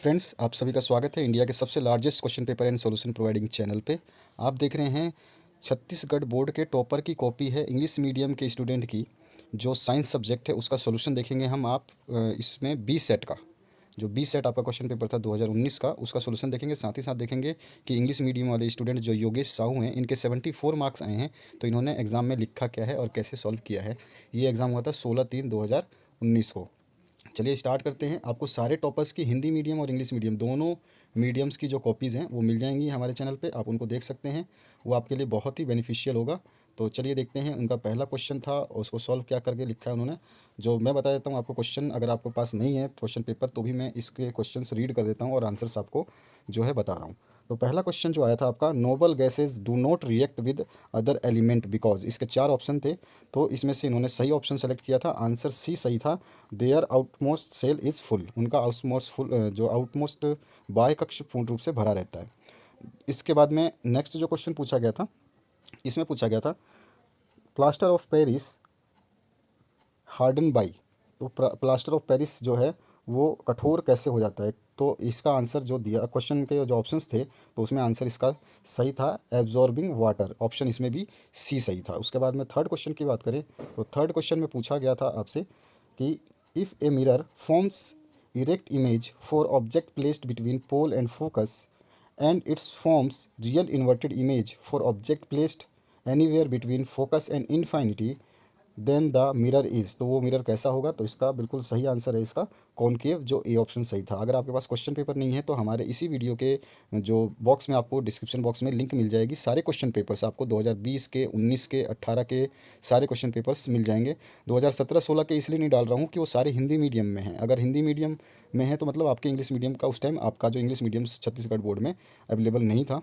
Friends, आप सभी का स्वागत है इंडिया के सबसे largest question paper and solution providing channel पे। आप देख रहे हैं छत्तीसगढ़ बोर्ड के टॉपर की कॉपी है इंग्लिश मीडियम के स्टूडेंट की। जो साइंस सब्जेक्ट है उसका सॉल्यूशन देखेंगे हम। आप इसमें बी सेट का जो बी सेट आपका क्वेश्चन पेपर था 2019 का, उसका सॉल्यूशन देखेंगे। साथ ही साथ देखेंगे कि इंग्लिश मीडियम वाले स्टूडेंट जो योगेश साहू हैं, इनके 74 मार्क्स आए हैं, तो इन्होंने एग्ज़ाम में लिखा क्या है और कैसे सॉल्व किया है। ये एग्ज़ाम हुआ था 16/3/2019 को। चलिए स्टार्ट करते हैं। आपको सारे टॉपर्स की हिंदी मीडियम और इंग्लिश मीडियम दोनों मीडियम्स की जो कॉपीज़ हैं वो मिल जाएंगी हमारे चैनल पे। आप उनको देख सकते हैं, वो आपके लिए बहुत ही बेनिफिशियल होगा। तो चलिए देखते हैं। उनका पहला क्वेश्चन था और उसको सॉल्व क्या करके लिखा है उन्होंने, जो मैं बता देता हूँ आपको क्वेश्चन। अगर आपके पास नहीं है क्वेश्चन पेपर तो भी मैं इसके क्वेश्चंस रीड कर देता हूँ और आंसर्स आपको जो है बता रहा हूँ। तो पहला क्वेश्चन जो आया था आपका, noble gases do not react with other element because. इसके चार ऑप्शन थे, तो इसमें से इन्होंने सही ऑप्शन सेलेक्ट किया था। आंसर सी सही था। Their outermost shell is full. उनका आउटमोस्ट फुल जो आउटमोस्ट बाह्य कक्ष पूर्ण रूप से भरा रहता है। इसके बाद में नेक्स्ट जो क्वेश्चन पूछा गया था, इसमें पूछा गया था plaster of Paris harden by. तो प्लास्टर ऑफ पेरिस जो है वो कठोर कैसे हो जाता है। तो इसका आंसर जो दिया क्वेश्चन के जो ऑप्शंस थे, तो उसमें आंसर इसका सही था एब्जॉर्बिंग वाटर। ऑप्शन इसमें भी सी सही था। उसके बाद में थर्ड क्वेश्चन की बात करें तो थर्ड क्वेश्चन में पूछा गया था आपसे कि if a mirror forms erect image for object placed between pole and focus and its forms real inverted image for object placed anywhere between focus and infinity then the mirror is. तो वो mirror कैसा होगा। तो इसका बिल्कुल सही answer है इसका कॉनकेव, जो ए ऑप्शन सही था। अगर आपके पास क्वेश्चन पेपर नहीं है तो हमारे इसी वीडियो के जो बॉक्स में आपको डिस्क्रिप्शन बॉक्स में लिंक मिल जाएगी। सारे क्वेश्चन पेपर्स आपको 2020 के, 19 के, 18 के सारे क्वेश्चन पेपर्स मिल जाएंगे। 2017-16 के इसलिए नहीं डाल रहा हूँ कि वो सारे हिंदी मीडियम में हैं। अगर हिंदी मीडियम में है तो मतलब आपके इंग्लिश मीडियम का उस टाइम आपका जो इंग्लिश मीडियम छत्तीसगढ़ बोर्ड में अवेलेबल नहीं था।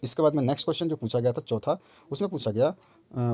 इसके बाद में नेक्स्ट क्वेश्चन जो पूछा गया था चौथा, उसमें पूछा गया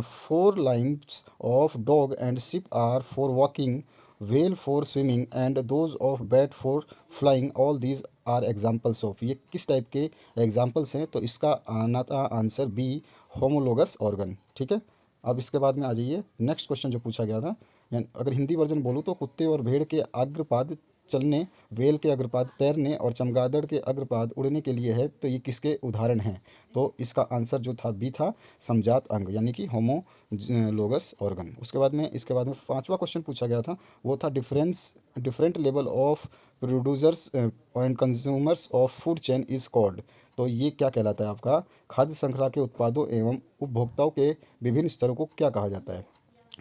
forelimbs of dog and sheep are for walking, whale for swimming and those of bat for flying, all these are examples of. ये किस टाइप के एग्जाम्पल्स हैं। तो इसका आना था आंसर बी होमोलोगस ऑर्गन। ठीक है। अब इसके बाद में आ जाइए नेक्स्ट क्वेश्चन जो पूछा गया था। अगर हिंदी वर्जन बोलूँ तो कुत्ते और भेड़ के अग्रपाद चलने, वेल के अग्रपाद तैरने और चमगादड़ के अग्रपाद उड़ने के लिए है, तो ये किसके उदाहरण हैं। तो इसका आंसर जो था बी था समजात अंग, यानी कि होमोलोगस ऑर्गन। उसके बाद में इसके बाद में पांचवा क्वेश्चन पूछा गया था, वो था different level of producers and consumers of food chain is called. तो ये क्या कहलाता है आपका, खाद्य श्रृंखला के उत्पादों एवं उपभोक्ताओं के विभिन्न स्तरों को क्या कहा जाता है।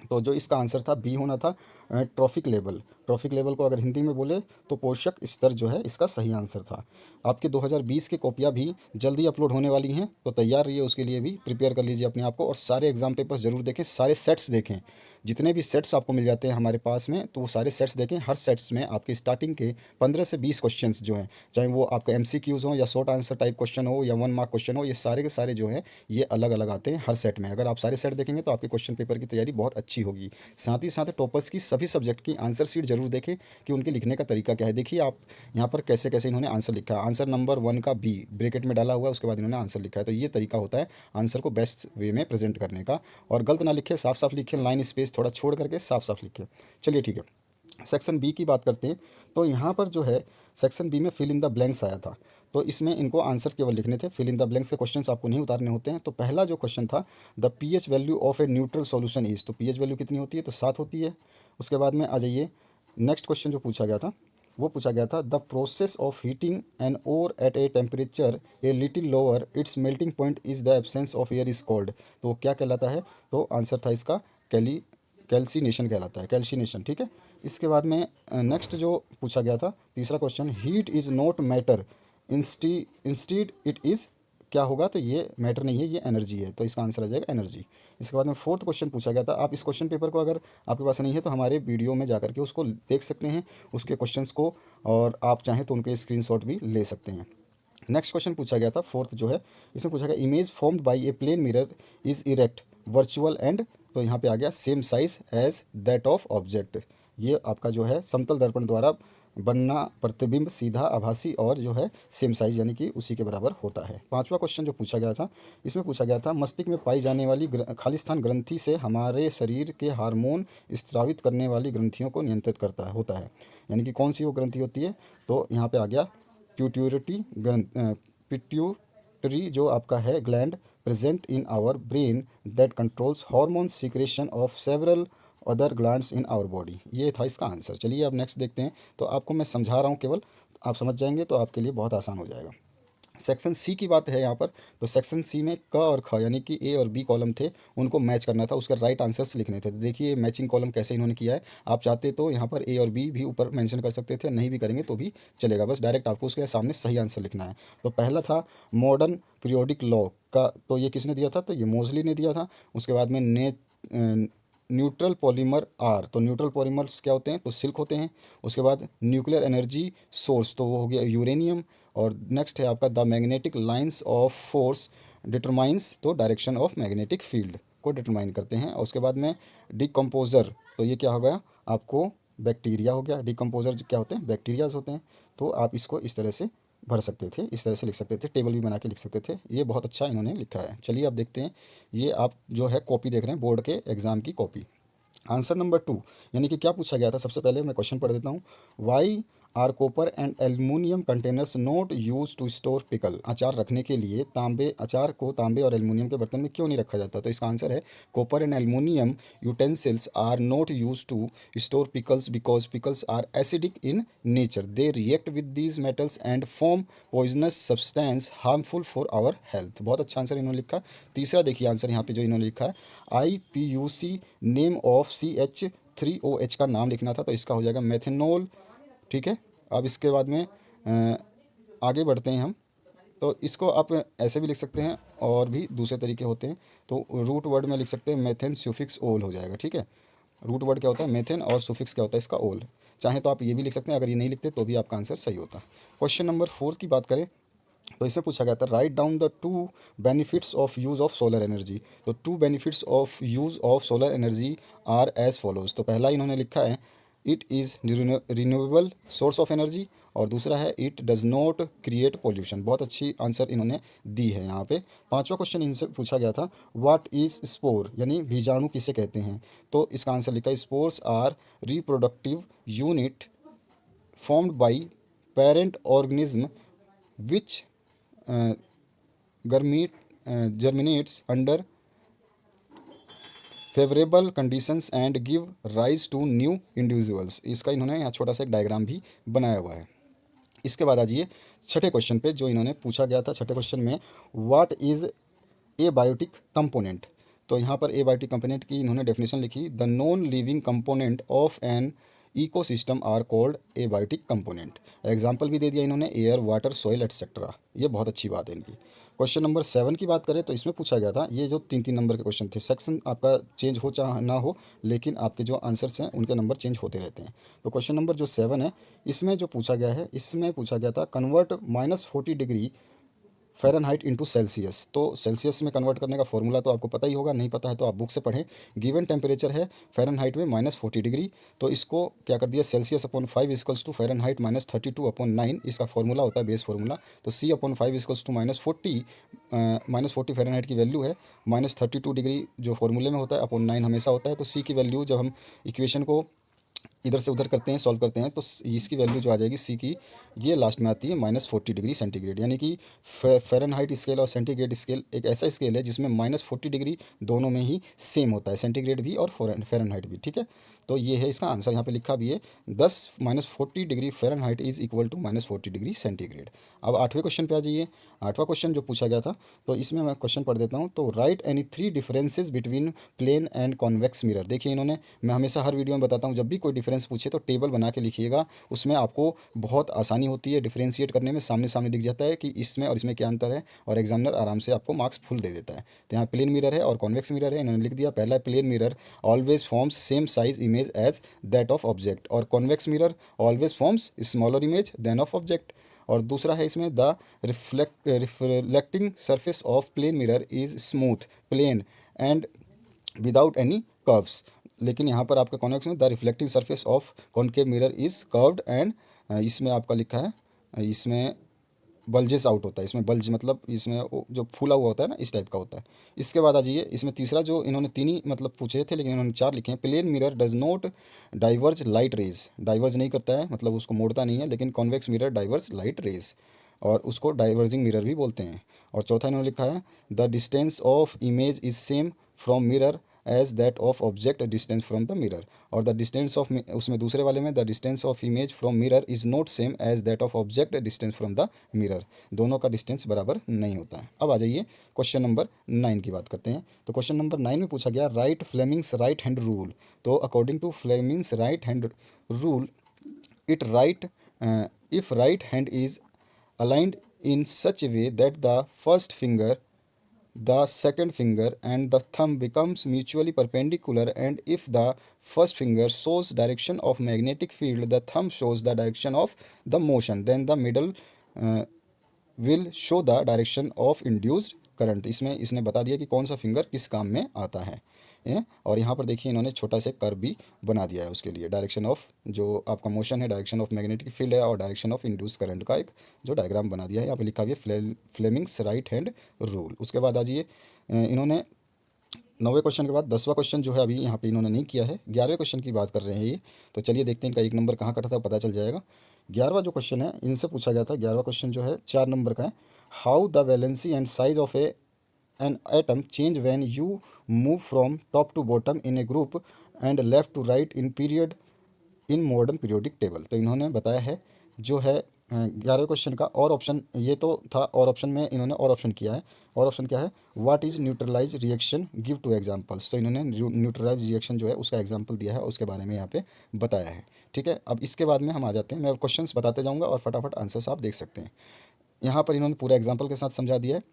तो जो इसका आंसर था बी होना था ट्रॉफिक लेवल। ट्रॉफिक लेवल को अगर हिंदी में बोले तो पोषक स्तर जो है इसका सही आंसर था। आपके 2020 की कॉपियाँ भी जल्दी अपलोड होने वाली हैं, तो तैयार रहिए, उसके लिए भी प्रिपेयर कर लीजिए अपने आप को। और सारे एग्जाम पेपर्स जरूर देखें, सारे सेट्स देखें। जितने भी सेट्स आपको मिल जाते हैं हमारे पास में, तो वो सारे सेट्स देखें। हर सेट्स में आपके स्टार्टिंग के 15 से 20 क्वेश्चन जो हैं, चाहे वो आपका MCQs हो या शॉर्ट आंसर टाइप क्वेश्चन हो या 1 मार्क क्वेश्चन हो, ये सारे के सारे जो हैं ये अलग अलग आते हैं हर सेट में। अगर आप सारे सेट देखेंगे तो आपके क्वेश्चन पेपर की तैयारी बहुत अच्छी होगी। साथ ही साथ टॉपर्स की सभी सब्जेक्ट की आंसर शीट जरूर देखें कि उनके लिखने का तरीका क्या है। देखिए आप यहाँ पर कैसे कैसे इन्होंने आंसर लिखा है। आंसर नंबर 1 का बी ब्रैकेट में डाला हुआ है, उसके बाद इन्होंने आंसर लिखा है। तो ये तरीका होता है आंसर को बेस्ट वे में प्रेजेंट करने का। और गलत ना लिखे, साफ साफ लिखे, लाइन स्पेस थोड़ा छोड़ करके साफ साफ लिखे। चलिए ठीक है। सेक्शन बी की बात करते हैं। तो यहाँ पर जो है सेक्शन बी में फिल इन द ब्लैंक्स आया था। तो इसमें इनको आंसर केवल लिखने थे, फिल इन द ब्लैंक्स के क्वेश्चंस आपको नहीं उतारने होते हैं। तो पहला जो क्वेश्चन था, the pH value of a neutral solution is. तो पीएच वैल्यू कितनी होती है, तो 7 होती है। उसके बाद में आ जाइए नेक्स्ट क्वेश्चन जो पूछा गया था, वो पूछा गया था the process of heating an ore at a temperature a little lower its melting point is the absence of air is called. तो क्या कहलाता है। तो आंसर था इसका कैल्सिनेशन कहलाता है, कैल्सिनेशन। ठीक है। इसके बाद में नेक्स्ट जो पूछा गया था तीसरा question, heat is not matter instead it is. क्या होगा, तो ये मैटर नहीं है, ये एनर्जी है। तो इसका आंसर आ जाएगा एनर्जी। इसके बाद में फोर्थ क्वेश्चन पूछा गया था। आप इस क्वेश्चन पेपर को अगर आपके पास नहीं है तो हमारे वीडियो में जा करके उसको देख सकते हैं, उसके क्वेश्चंस को, और आप चाहें तो उनके स्क्रीनशॉट भी ले सकते हैं। नेक्स्ट क्वेश्चन पूछा गया था फोर्थ जो है, इसमें पूछा गया image formed by a plane mirror is erect virtual and. तो यहाँ पे आ गया same size as that of object. ये आपका जो है समतल दर्पण द्वारा बनना प्रतिबिंब सीधा आभासी और जो है सेम साइज यानी कि उसी के बराबर होता है। पांचवा क्वेश्चन जो पूछा गया था, इसमें पूछा गया था मस्तिष्क में पाई जाने वाली खालिस्तान ग्रंथि से हमारे शरीर के हार्मोन स्रावित करने वाली ग्रंथियों को नियंत्रित करता है होता है, यानी कि कौन सी वो ग्रंथि होती है। तो यहाँ पे आ गया पिट्यूटरी जो आपका है gland present in our brain that controls hormone secretion of several other glands in our body. ये था इसका आंसर। चलिए अब नेक्स्ट देखते हैं। तो आपको मैं समझा रहा हूँ केवल, आप समझ जाएंगे तो आपके लिए बहुत आसान हो जाएगा। सेक्शन सी की बात है यहाँ पर। तो सेक्शन सी में क और ख यानी कि ए और बी कॉलम थे, उनको मैच करना था, उसके राइट आंसर्स लिखने थे। तो देखिए मैचिंग कॉलम कैसे इन्होंने किया है। आप चाहते तो यहाँ पर ए और बी भी ऊपर मेंशन कर सकते थे, नहीं भी करेंगे तो भी चलेगा, बस डायरेक्ट आपको उसके सामने सही आंसर लिखना है। तो पहला था मॉडर्न पीरियोडिक लॉ का, तो ये किसने दिया था? तो ये मोजली ने दिया था। उसके बाद में न्यूट्रल पॉलीमर आर, तो न्यूट्रल पॉलीमर्स क्या होते हैं? तो सिल्क होते हैं। उसके बाद न्यूक्लियर एनर्जी सोर्स, तो वो हो गया यूरेनियम। और नेक्स्ट है आपका the magnetic lines of force determines, तो डायरेक्शन ऑफ मैग्नेटिक फील्ड को डिटरमाइन करते हैं। और उसके बाद में डिकम्पोजर, तो ये क्या हो गया आपको? बैक्टीरिया हो गया। डिकम्पोजर क्या होते हैं? बैक्टीरियाज होते हैं। तो आप इसको इस तरह से भर सकते थे, इस तरह से लिख सकते थे, टेबल भी बना के लिख सकते थे। ये बहुत अच्छा इन्होंने लिखा है। चलिए आप देखते हैं। ये आप जो है कॉपी देख रहे हैं, बोर्ड के एग्ज़ाम की कॉपी। आंसर नंबर 2, यानी कि क्या पूछा गया था? सबसे पहले मैं क्वेश्चन पढ़ देता हूँ। Why are copper and aluminium containers not use to store pickle, अचार रखने के लिए अचार को तांबे और एल्युमिनियम के बर्तन में क्यों नहीं रखा जाता? तो इसका आंसर है copper and aluminium utensils are not use to store pickles because pickles are acidic in nature, they react with these metals and form poisonous substance harmful for our health. बहुत अच्छा आंसर इन्होंने लिखा। तीसरा देखिए answer यहाँ पे जो इन्होंने लिखा है, IPUC नेम ऑफ CH3OH का नाम लिखना था, तो इसका हो जाएगा मेथेनॉल। ठीक है। अब इसके बाद में आगे बढ़ते हैं हम। तो इसको आप ऐसे भी लिख सकते हैं और भी दूसरे तरीके होते हैं। तो रूट वर्ड में लिख सकते हैं मेथेन सुफिक्स ओल हो जाएगा। ठीक है। रूट वर्ड क्या होता है? मेथेन, और सुफिक्स क्या होता है इसका? ओल। चाहे तो आप ये भी लिख सकते हैं, अगर ये नहीं लिखते तो भी आपका आंसर सही होता। क्वेश्चन नंबर 4 की बात करें तो इसमें पूछा गया था write down the 2 benefits of use of solar energy. तो 2 benefits of use of solar energy are as follows. तो पहला इन्होंने लिखा है it is renewable source of energy, और दूसरा है it does not create pollution. बहुत अच्छी आंसर इन्होंने दी है यहाँ पे। पांचवा क्वेश्चन इनसे पूछा गया था व्हाट इज़ स्पोर, यानी बीजाणु किसे कहते हैं? तो इसका आंसर लिखा है spores are reproductive unit formed by parent organism which गर्मी germinates under favourable conditions and give rise to new individuals. इसका इन्होंने यहाँ छोटा सा एक डायग्राम भी बनाया हुआ है। इसके बाद आ जाइए छठे क्वेश्चन पे, जो इन्होंने पूछा गया था छठे क्वेश्चन में what is abiotic component. तो यहाँ पर ए बायोटिक कंपोनेंट की इन्होंने डेफिनेशन लिखी, the non living component of an ecosystem are called abiotic component. Example भी दे दिया इन्होंने, एयर, वाटर, सॉइल एटसेट्रा। ये बहुत अच्छी बात है इनकी। क्वेश्चन नंबर 7 की बात करें तो इसमें पूछा गया था, ये जो 3-3 नंबर के क्वेश्चन थे, सेक्शन आपका चेंज हो चाहे ना हो, लेकिन आपके जो आंसर्स हैं उनके नंबर चेंज होते रहते हैं। तो क्वेश्चन नंबर जो 7 है, इसमें जो पूछा गया है, इसमें पूछा गया था convert -40 degree Fahrenheit into Celsius. तो सेल्सियस में कन्वर्ट करने का फॉर्मूला तो आपको पता ही होगा, नहीं पता है तो आप बुक से पढ़ें। गिवन टेम्परेचर है फ़ारेनहाइट में -40 डिग्री, तो इसको क्या कर दिया, Celsius upon 5 equals to Fahrenheit -32/9, इसका फॉर्मूला होता है बेस फॉर्मूला। तो C/5 इक्वल्स टू -40 फ़ारेनहाइट की वैल्यू है, -32 डिग्री जो फॉर्मूले में होता है अपॉन 9 हमेशा होता है। तो C की वैल्यू जब हम इक्वेशन को इधर से उधर करते हैं, सॉल्व करते हैं, तो इसकी वैल्यू जो आ जाएगी सी की, ये लास्ट में आती है -40 डिग्री सेंटीग्रेड। यानी कि फ़ारेनहाइट स्केल और सेंटीग्रेड स्केल एक ऐसा स्केल है जिसमें -40 डिग्री दोनों में ही सेम होता है, सेंटीग्रेड भी और फ़ारेनहाइट भी। ठीक है। तो ये है इसका आंसर, यहाँ पे लिखा भी है 10 -40 degree Fahrenheit is equal to -40 degree centigrade. अब 8वें क्वेश्चन पे आ जाइए। 8वां क्वेश्चन जो पूछा गया था, तो इसमें मैं क्वेश्चन पढ़ देता हूँ। तो write any 3 differences between plane and convex mirror. देखिए इन्होंने, मैं हमेशा हर वीडियो में बताता हूँ, जब भी कोई डिफरेंस पूछे तो टेबल बना के लिखिएगा, उसमें आपको बहुत आसानी होती है डिफरेंशिएट करने में, सामने सामने दिख जाता है कि इसमें और इसमें क्या अंतर है, और एग्जामिनर आराम से आपको मार्क्स फुल दे देता है। तो यहाँ प्लेन मिरर है और कॉन्वेक्स मिरर है, इन्होंने लिख दिया। पहला plane mirror always forms same size image as that of object, और convex mirror always forms smaller image than of object. और दूसरा है इसमें the reflecting surface of plane mirror is smooth plane and without any curves. लेकिन यहाँ पर आपका convex में the reflecting surface of concave mirror is curved and, इसमें आपका लिखा है, इसमें बल्जेस आउट होता है। इसमें बल्ज मतलब इसमें जो फूला हुआ होता है ना, इस टाइप का होता है। इसके बाद आ जाइए, इसमें तीसरा जो इन्होंने 3 ही मतलब पूछे थे लेकिन इन्होंने 4 लिखे हैं। Plane mirror does not diverge light rays, diverge नहीं करता है मतलब उसको मोड़ता नहीं है, लेकिन convex mirror diverge light rays. और उसको डाइवर्जिंग मिरर भी बोलते हैं। और चौथा इन्होंने लिखा है the distance of image is same from mirror as that of object distance from the mirror. और द डिस्टेंस ऑफ, उसमें दूसरे वाले में the distance of image from mirror is not same as that of object distance from the mirror. दोनों का distance बराबर नहीं होता है। अब आ जाइए क्वेश्चन नंबर 9 की बात करते हैं। तो क्वेश्चन नंबर 9 में पूछा गया right Fleming's right hand rule. तो according to Fleming's right hand rule it right if right hand is aligned in such a way that the first finger, the second finger and the thumb becomes mutually perpendicular, and if the first finger shows direction of magnetic field, the thumb shows the direction of the motion, then the middle uh, will show the direction of induced current. इसमें इसने बता दिया कि कौन सा finger किस काम में आता है। और यहाँ पर देखिए इन्होंने छोटा सा कर्व भी बना दिया है उसके लिए, डायरेक्शन ऑफ जो आपका मोशन है, डायरेक्शन ऑफ मैग्नेटिक फील्ड है और डायरेक्शन ऑफ इंड्यूस करंट का एक जो डायग्राम बना दिया है। यहाँ पे लिखा हुआ है फ्लेमिंग्स राइट हैंड रूल। उसके बाद आ जाइए इन्होंने 9वें क्वेश्चन के बाद 10वां क्वेश्चन जो है अभी यहाँ पे इन्होंने नहीं किया है, 11वें क्वेश्चन की बात कर रहे हैं ये। तो चलिए देखते हैं इनका 1 नंबर कहाँ कटा था पता चल जाएगा। 11वां जो क्वेश्चन है इनसे पूछा गया था, 11वां क्वेश्चन जो है 4 नंबर का है। How the valency and size of an atom change when you move from top to bottom in a group and left to right in period in modern periodic table। तो इन्होंने बताया है जो है 11वें क्वेश्चन का और ऑप्शन ये तो था, और ऑप्शन में इन्होंने और ऑप्शन किया है। और ऑप्शन क्या है, what is neutralize reaction give two examples. तो इन्होंने न्यूट्रलाइज रिएक्शन जो है उसका एग्जांपल दिया है, उसके बारे में यहाँ पे बताया है। ठीक है, अब इसके बाद में हम आ जाते हैं, मैं क्वेश्चंस बताते जाऊँगा और फटाफट आंसर्स आप देख सकते हैं। यहाँ पर इन्होंने पूरा एग्जाम्पल के साथ समझा दिया है।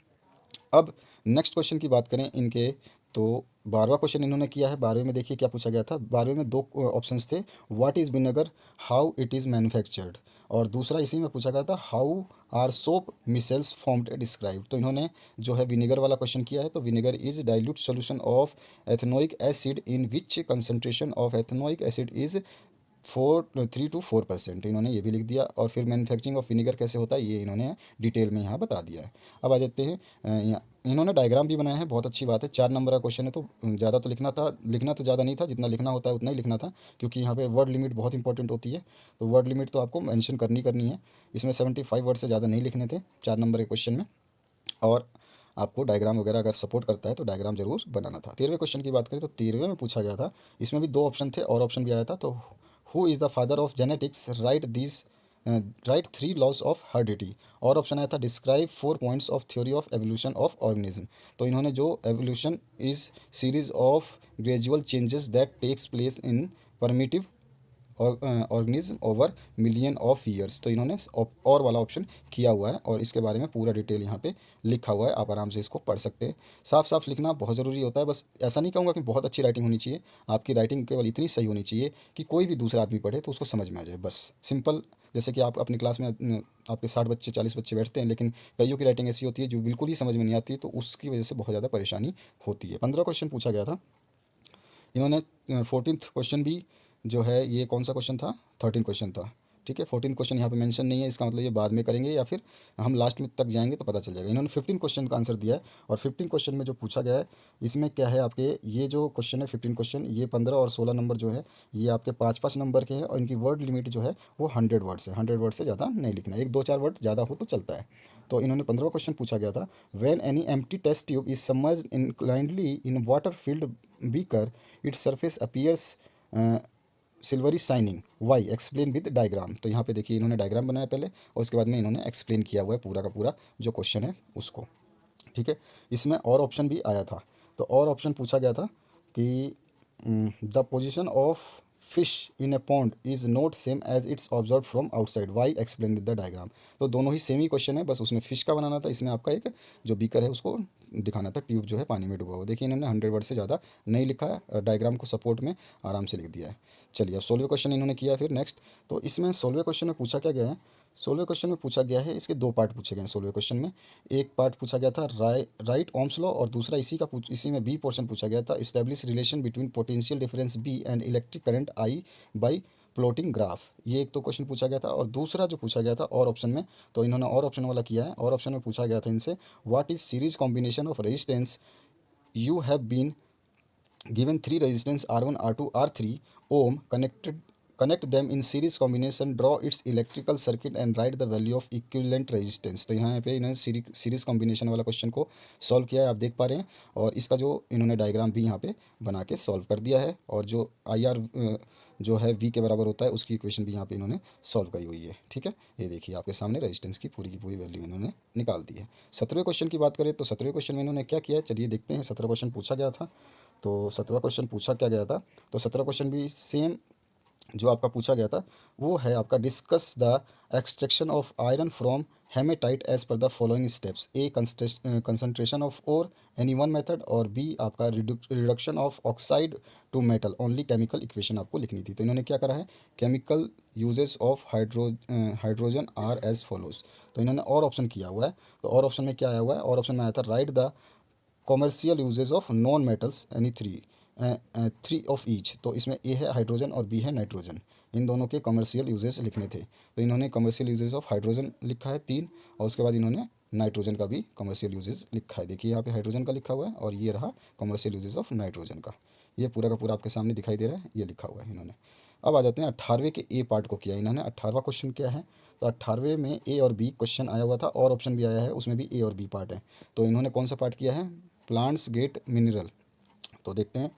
अब नेक्स्ट क्वेश्चन की बात करें इनके, तो 12वां क्वेश्चन इन्होंने किया है। 12वें में देखिए क्या पूछा गया था। 12वें में 2 ऑप्शंस थे, what is vinegar, how it is manufactured. और दूसरा इसी में पूछा गया था, how are soap micelles formed describe. तो इन्होंने जो है विनेगर वाला क्वेश्चन किया है। तो vinegar is dilute solution of ethanoic acid in which concentration of ethanoic acid is 3 to 4%। इन्होंने ये भी लिख दिया। और फिर मैन्युफैक्चरिंग ऑफ विनेगर कैसे होता है ये इन्होंने डिटेल में यहाँ बता दिया है। अब आ जाते हैं इन्होंने डायग्राम भी बनाया है, बहुत अच्छी बात है। 4 नंबर का क्वेश्चन है तो ज़्यादा तो लिखना तो ज़्यादा नहीं था, जितना लिखना होता है उतना ही लिखना था, क्योंकि यहाँ पे वर्ड लिमिट बहुत इंपॉर्टेंट होती है। तो वर्ड लिमिट तो आपको मेंशन करनी है। इसमें 75 वर्ड से ज़्यादा नहीं लिखने थे 4 नंबर के क्वेश्चन में। और आपको डायग्राम वगैरह अगर सपोर्ट करता है तो डायग्राम जरूर बनाना था। 13वें क्वेश्चन की बात करें तो 13वें में पूछा गया था, इसमें भी 2 ऑप्शन थे और ऑप्शन भी आया था। तो who is the father of genetics, right 3 laws of heredity. और ऑप्शन आया था describe 4 points of theory of evolution of organism. तो इन्होंने जो evolution is series of gradual changes that takes place in primitive organism over million of years. तो इन्होंने और वाला ऑप्शन किया हुआ है और इसके बारे में पूरा डिटेल यहाँ पे लिखा हुआ है, आप आराम से इसको पढ़ सकते हैं। साफ साफ लिखना बहुत ज़रूरी होता है। बस ऐसा नहीं कहूँगा कि बहुत अच्छी राइटिंग होनी चाहिए, आपकी राइटिंग केवल इतनी सही होनी चाहिए कि कोई भी दूसरा आदमी पढ़े तो उसको समझ में आ जाए, बस सिंपल। जैसे कि आप अपनी क्लास में आपके 60 बच्चे 40 बच्चे बैठते हैं, लेकिन कईयों की राइटिंग ऐसी होती है जो बिल्कुल ही समझ में नहीं आती, तो उसकी वजह से बहुत ज़्यादा परेशानी होती है। 15 क्वेश्चन पूछा गया था इन्होंने। 14th क्वेश्चन भी जो है ये कौन सा क्वेश्चन था, 13 क्वेश्चन था। ठीक है, 14 क्वेश्चन यहाँ पे मेंशन नहीं है, इसका मतलब ये बाद में करेंगे या फिर हम लास्ट में तक जाएंगे तो पता चल जाएगा। इन्होंने 15 क्वेश्चन का आंसर दिया है। और 15 क्वेश्चन में जो पूछा गया है इसमें क्या है, आपके ये जो क्वेश्चन है 15 क्वेश्चन, ये 15 और 16 नंबर जो है ये आपके 5-5 नंबर के हैं। और इनकी वर्ड लिमिट जो है वो 100 वर्ड से 100 वर्ड से ज़्यादा नहीं लिखना है, 1-2-4 वर्ड ज़्यादा हो तो चलता है। तो इन्होंने 15वां क्वेश्चन पूछा गया था, when any empty test tube is submerged inclinedly in water filled beaker, its surface appears silvery shining, why explain with diagram. तो यहाँ पे देखिए इन्होंने डायग्राम बनाया पहले और उसके बाद में इन्होंने एक्सप्लेन किया हुआ है पूरा का पूरा जो क्वेश्चन है उसको। ठीक है, इसमें और ऑप्शन भी आया था। तो और ऑप्शन पूछा गया था कि the position of fish in a pond is not same as it's observe from outside, why explain with the diagram. तो दोनों ही सेम ही क्वेश्चन है, बस उसमें फिश का बनाना था, इसमें आपका एक जो बीकर है उसको दिखाना था, ट्यूब जो है पानी में डूबा हुआ। देखिए इन्होंने 100 वर्ड से ज़्यादा नहीं लिखा है, डायग्राम को सपोर्ट में आराम से लिख दिया है। चलिए अब 16वें क्वेश्चन इन्होंने किया फिर नेक्स्ट। तो इसमें 16वें क्वेश्चन में पूछा क्या गया है, 16वें क्वेश्चन में पूछा गया है, इसके 2 पार्ट पूछे गए हैं 16वें क्वेश्चन में। एक पार्ट पूछा गया था राइट ओम्स लॉ, और दूसरा इसी में बी पोर्शन पूछा गया था, establish relation between potential difference V and electric current I by plotting graph. ये एक तो क्वेश्चन पूछा गया था। और दूसरा जो पूछा गया था और ऑप्शन में, तो इन्होंने और ऑप्शन वाला किया है। और ऑप्शन में पूछा गया था इनसे, what is series combination of resistance you have been given 3 resistance R1 R2 R3 ohm connect them in series combination, draw it's electrical circuit and right the value of equivalent resistance. तो यहाँ पे इन्होंने series combination वाला question को solve किया है, आप देख पा रहे हैं। और इसका जो इन्होंने डायग्राम भी यहाँ पे बना के सॉल्व कर दिया है, और जो आई आर जो है वी के बराबर होता है उसकी इक्वेशन भी यहाँ पे इन्होंने सॉल्व करी हुई है। ठीक है, ये देखिए आपके सामने रेजिस्टेंस की पूरी वैल्यू इन्होंने निकाल दी है। 17वें क्वेश्चन की बात करें तो 17वें क्वेश्चन में इन्होंने क्या किया है, चलिए देखते हैं। 17 क्वेश्चन पूछा गया था, तो 17वां क्वेश्चन पूछा क्या गया था, तो 17 क्वेश्चन भी सेम जो आपका पूछा गया था वो है आपका, discuss the extraction of iron from hematite as per the following steps. A concentration of ore any one method, और बी आपका reduction of oxide to metal. Only chemical equation आपको लिखनी थी। तो इन्होंने क्या करा है, chemical uses of hydrogen are as follows. तो इन्होंने और ऑप्शन किया हुआ है। तो और ऑप्शन में क्या आया हुआ है, और ऑप्शन में आया था write the commercial uses of non metals any three of each. तो इसमें ए है हाइड्रोजन और बी है नाइट्रोजन, इन दोनों के कमर्शियल यूजेस लिखने थे। तो इन्होंने कमर्शियल यूजेस ऑफ हाइड्रोजन लिखा है 3, और उसके बाद इन्होंने नाइट्रोजन का भी कमर्शियल यूजेस लिखा है। देखिए यहाँ पे हाइड्रोजन का लिखा हुआ है, और ये रहा कमर्शियल यूजेस ऑफ नाइट्रोजन का। ये पूरा का पूरा आपके सामने दिखाई दे रहा है, ये लिखा हुआ है इन्होंने। अब आ जाते हैं 18वें के ए पार्ट को किया इन्होंने। 18वां क्वेश्चन क्या है, तो 18वें में ए और बी क्वेश्चन आया हुआ था, और ऑप्शन भी आया है, उसमें भी ए और बी पार्ट है। तो इन्होंने कौन सा पार्ट किया है, प्लांट्स गेट मिनरल। तो देखते हैं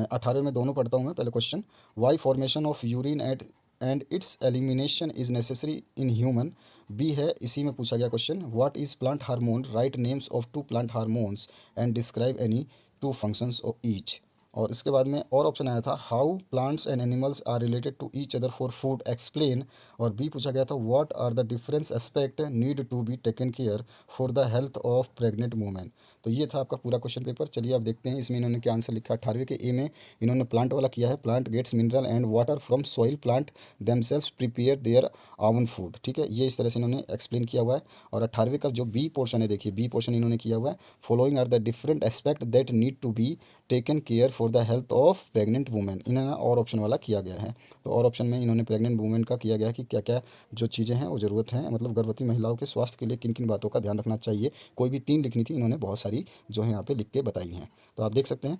18 में दोनों पढ़ता हूँ मैं। पहले question, why formation of urine and its elimination is necessary in human. B है, इसी में पूछा गया question, what is plant hormone, write names of 2 plant hormones and describe any 2 functions of each. और इसके बाद में और ऑप्शन आया था, how plants and animals are related to each other for food explain. और बी पूछा गया था, what are the difference aspect need to be taken care for the health of pregnant women. तो ये था आपका पूरा क्वेश्चन पेपर। चलिए आप देखते हैं इसमें इन्होंने क्या आंसर लिखा है। 18वें के ए में इन्होंने प्लांट वाला किया है, plant gets mineral and water from soil, plant themselves prepare their own food. ठीक है, ये इस तरह से इन्होंने एक्सप्लेन किया हुआ है। और 18वें का जो बी पोर्शन है, देखिए बी पोर्शन इन्होंने किया हुआ है, following are the different aspect that need to be taken care for the health of pregnant women. इन्होंने और ऑप्शन वाला किया गया है। तो और ऑप्शन में इन्होंने प्रेग्नेंट वुमेन का किया गया है कि क्या क्या जो चीज़ें हैं वो ज़रूरत है, मतलब गर्भवती महिलाओं के स्वास्थ्य के लिए किन किन बातों का ध्यान रखना चाहिए। कोई भी 3 लिखनी थी, इन्होंने बहुत सारी जो है यहाँ पे लिख के बताई हैं। तो आप देख सकते हैं।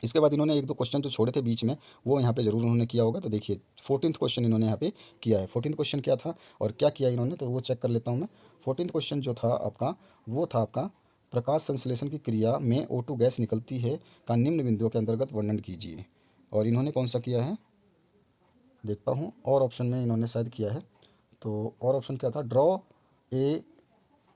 इसके बाद इन्होंने 1-2 क्वेश्चन जो छोड़े थे बीच में, वो यहाँ पे ज़रूर उन्होंने किया होगा। तो देखिए 14th क्वेश्चन इन्होंने यहाँ पे किया है। 14th क्वेश्चन क्या था और क्या किया इन्होंने, तो वो चेक कर लेता हूँ मैं। 14th क्वेश्चन जो था आपका, वो था आपका, प्रकाश संश्लेषण की क्रिया में O2 गैस निकलती है का निम्न बिंदुओं के अंतर्गत वर्णन कीजिए। और इन्होंने कौन सा किया है, देखता हूँ, और ऑप्शन में इन्होंने शायद किया है। तो और ऑप्शन क्या था, draw a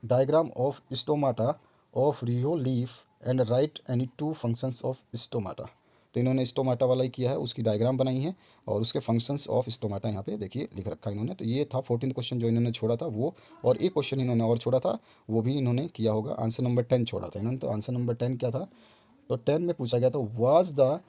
diagram of stomata of rhoeo leaf and right any 2 functions of stomata. तो इन्होंने स्टोमाटा वाला ही किया है, उसकी डायग्राम बनाई है, और उसके फंक्शंस ऑफ स्टोमाटा यहाँ पे देखिए लिख रखा है इन्होंने। तो ये था 14th क्वेश्चन जो इन्होंने छोड़ा था वो। और एक क्वेश्चन इन्होंने और छोड़ा था, वो भी इन्होंने किया होगा। आंसर नंबर 10 छोड़ा था इन्होंने। तो आंसर नंबर 10 क्या था, तो 10 में पूछा गया था, was the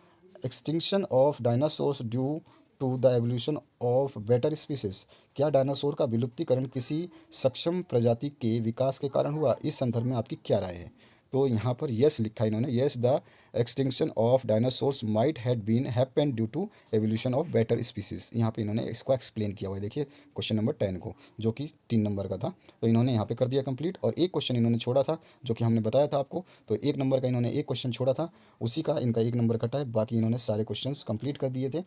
extinction of dinosaurs due to the evolution of better species. क्या डायनासोर का विलुप्तीकरण किसी सक्षम प्रजाति के विकास के कारण हुआ, इस संदर्भ में आपकी क्या राय है। तो यहाँ पर यस लिखा है इन्होंने, yes the extinction of dinosaurs might had been happened due to evolution of better species. यहाँ पे इन्होंने इसको एक्सप्लेन किया हुआ है, देखिए क्वेश्चन नंबर 10 को, जो कि 3 नंबर का था। तो इन्होंने यहाँ पे कर दिया कंप्लीट। और एक क्वेश्चन इन्होंने छोड़ा था जो कि हमने बताया था आपको। तो 1 नंबर का इन्होंने एक क्वेश्चन छोड़ा था, उसी का इनका 1 नंबर कटा है, बाकी इन्होंने सारे क्वेश्चन कंप्लीट कर दिए थे।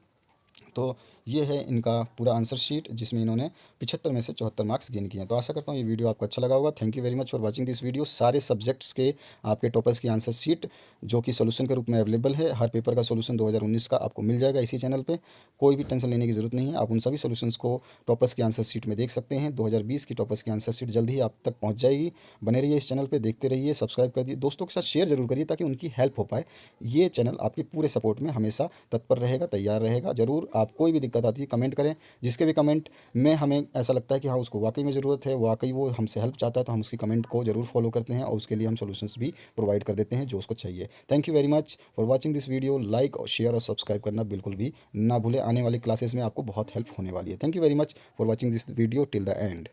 तो ये है इनका पूरा आंसर शीट, जिसमें इन्होंने 75 में से 74 मार्क्स गेन किए हैं। तो आशा करता हूँ ये वीडियो आपको अच्छा लगा होगा। Thank you very much for watching this video. सारे सब्जेक्ट्स के आपके टॉपर्स की आंसर शीट जो कि सोल्यूशन के रूप में अवेलेबल है, हर पेपर का सोल्यूशन 2019 का आपको मिल जाएगा इसी चैनल पे। कोई भी टेंशन लेने की ज़रूरत नहीं है, आप उन सभी सोल्यूशंस को टॉपर्स की आंसर शीट में देख सकते हैं। 2020 की टॉपर्स की आंसर शीट जल्द ही आप तक पहुँच जाएगी। बने रहिए इस चैनल पर, देखते रहिए, सब्सक्राइब कर दिए, दोस्तों के साथ शेयर जरूर करिए ताकि उनकी हेल्प हो पाए। ये चैनल आपके पूरे सपोर्ट में हमेशा तत्पर रहेगा, तैयार रहेगा। ज़रूर आप कोई भी दिक्कत आती है कमेंट करें, जिसके भी कमेंट में हमें ऐसा लगता है कि हाँ उसको वाकई में ज़रूरत है, वाकई वो हमसे हेल्प चाहता है, तो हम उसकी कमेंट को ज़रूर फॉलो करते हैं और उसके लिए हम सॉल्यूशंस भी प्रोवाइड कर देते हैं जो उसको चाहिए। Thank you very much for watching this video. Like और शेयर और सब्सक्राइब करना बिल्कुल भी ना भूलें, आने वाली क्लासेस में आपको बहुत हेल्प होने वाली है। Thank you very much for watching this video till the end.